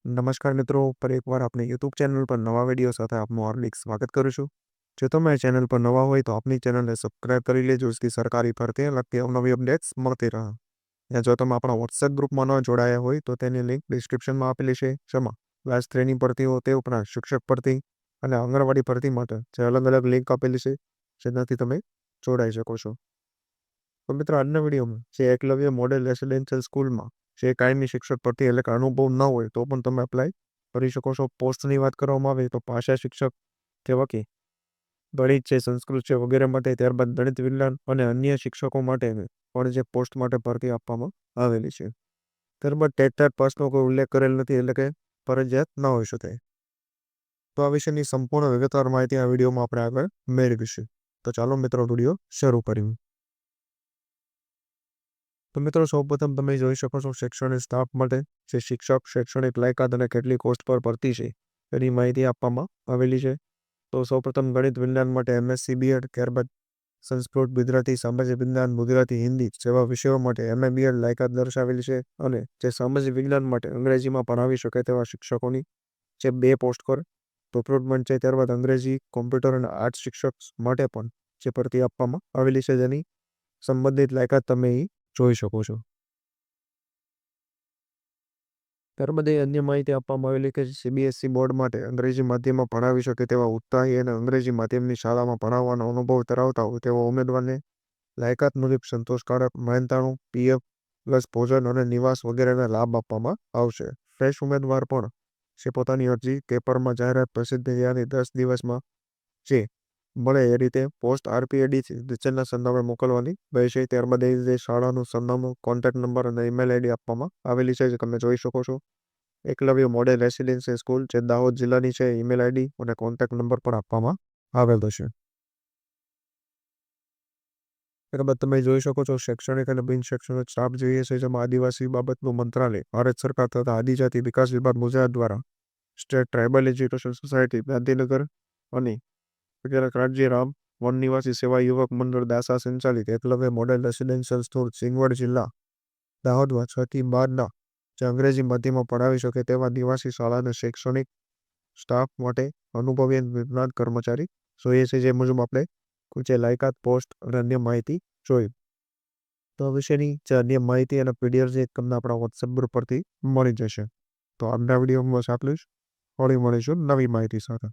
નમસ્કાર મિત્રો, પર એકવાર આપણી યુટ્યુબ ચેનલ પર નવા વિડીયો સાથે આપનું હાર્દિક સ્વાગત કરું છું। જો તમે ચેનલ પર નવા હોય તો આપણી ચેનલને સબસ્ક્રાઇબ કરી લેજો, જેથી સરકારી ભરતી લગતી અવનવી અપડેટ્સ મળતી રહે। અને જો તમે આપણા વોટ્સએપ ગ્રુપમાં ન જોડાયા હોય તો તેની લિંક ડિસ્ક્રિપ્શનમાં આપેલી છે, જેમાં ક્લાસ 3ની ભરતીઓ, તે ઉપરાંત શિક્ષક ભરતી અને આંગણવાડી ભરતી માટે જે અલગ અલગ લિંક આપેલી છે, જેનાથી તમે જોડાઈ શકો છો। તો મિત્રો, આજના વિડીયોમાં જે એકલવ્ય મોડેલ રેસિડેન્શિયલ સ્કૂલમાં જે કાયમી શિક્ષક ભરતી એટલે કે અનુભવ ન હોય તો પણ તમે એપ્લાય કરી શકો છો। પોસ્ટની વાત કરવામાં આવે તો ભાષા શિક્ષક, જેવા કે ગણિત છે, સંસ્કૃત છે વગેરે માટે, ત્યારબાદ ગણિત વિજ્ઞાન અને અન્ય શિક્ષકો માટે પણ જે પોસ્ટ માટે ભરતી આપવામાં આવેલી છે। ત્યારબાદ ટેટ પાસનો કોઈ ઉલ્લેખ કરેલ નથી, એટલે કે ફરજિયાત ન હોઈ શકે। તો આ વિશેની સંપૂર્ણ વિગતવાર માહિતી આ વિડીયોમાં આપણે આગળ મેળવીશું। તો ચાલો મિત્રો, વિડીયો શરૂ કરીએ। તો મિત્રો, સૌપ્રથમ તમે જોઈ શકો છો શૈક્ષણિક સ્ટાફ માટે જે શિક્ષક, શૈક્ષણિક લાયકાત અને કેટલી પોસ્ટ પર ભરતી છે એની માહિતી આપવામાં આવેલી છે। તો સૌપ્રથમ ગણિત વિજ્ઞાન માટે MSc BEd, ત્યારબાદ સંસ્કૃત, ગુજરાતી, સામાજિક વિજ્ઞાન, ગુજરાતી, હિન્દી જેવા વિષયો માટે MA BEd લાયકાત દર્શાવેલી છે। અને જે સામાજિક વિજ્ઞાન માટે અંગ્રેજીમાં ભણાવી શકે તેવા શિક્ષકોની જે 2 પોસ્ટ પર રિક્રુટમેન્ટ છે। ત્યારબાદ અંગ્રેજી, કોમ્પ્યુટર અને આર્ટ્સ શિક્ષક માટે પણ જે ભરતી આપવામાં આવેલી છે, જેની સંબંધિત લાયકાત તમે જોઈ શકો છો। ત્યારબાદ અન્ય માહિતી આપવામાં આવેલી કે CBSE બોર્ડ માટે અંગ્રેજી માધ્યમમાં ભણાવી શકે તેવા ઉત્સાહી અને અંગ્રેજી માધ્યમની શાળામાં ભણાવવાનો અનુભવ ધરાવતા હોય તેવા ઉમેદવારને લાયકાત મુજબ સંતોષકારક મહેનતાણું, PF પ્લસ ભોજન અને નિવાસ વગેરેના લાભ આપવામાં આવશે। ફ્રેશ ઉમેદવાર પણ જે પોતાની અરજી પેપરમાં જાહેરાત પ્રસિદ્ધ થયાની 10 દિવસમાં જે મળે એ રીતે પોસ્ટ RPAD નીચેના સરનામે મોકલવાની રહેશે। ત્યારબાદ એ રીતે શાળાનું સરનામું, કોન્ટેક્ટ નંબર અને ઈમેલ ID આપવામાં આવેલી છે, જે તમે જોઈ શકો છો। એકલવ્ય મોડેલ રેસિડેન્શિયલ સ્કૂલ જે દાહોદ જિલ્લાની છે, ઈમેલ ID અને કોન્ટેક્ટ નંબર પણ આપવામાં આવેલો છે। ત્યારબાદ તમે જોઈ શકો છો શૈક્ષણિક અને બિન શૈક્ષણિક સ્ટાફ જોઈએ છે, જેમાં આદિવાસી બાબતનું મંત્રાલય, ભારત સરકાર તથા આદિજાતિ વિકાસ વિભાગ ગુજરાત દ્વારા state tribal education society Gandhinagar અને ગુજરાત રાજ્ય રામ વન નિવાસી સેવા યુવક મંડળ દાસા સંચાલિત Eklavya model residential school Singvad જિલ્લા દાહોદમાં 6 થી 12 જે અંગ્રેજી માધ્યમમાં ભણાવી શકે તેવા નિવાસી શાળાના શૈક્ષણિક સ્ટાફ માટે અનુભવી નિષ્ણાત કર્મચારી જોઈએ છે, જે મુજબ આપણે જે લાયકાત, પોસ્ટ અને અન્ય માહિતી જોઈ। તો આ વિશેની જે અન્ય માહિતી અને PDF જે તમને આપણા વોટ્સએપ ગ્રુપ પરથી મળી જશે। તો આજના વિડીયોમાં બસ આટલું જ। ફરી મળીશું નવી માહિતી સાથે।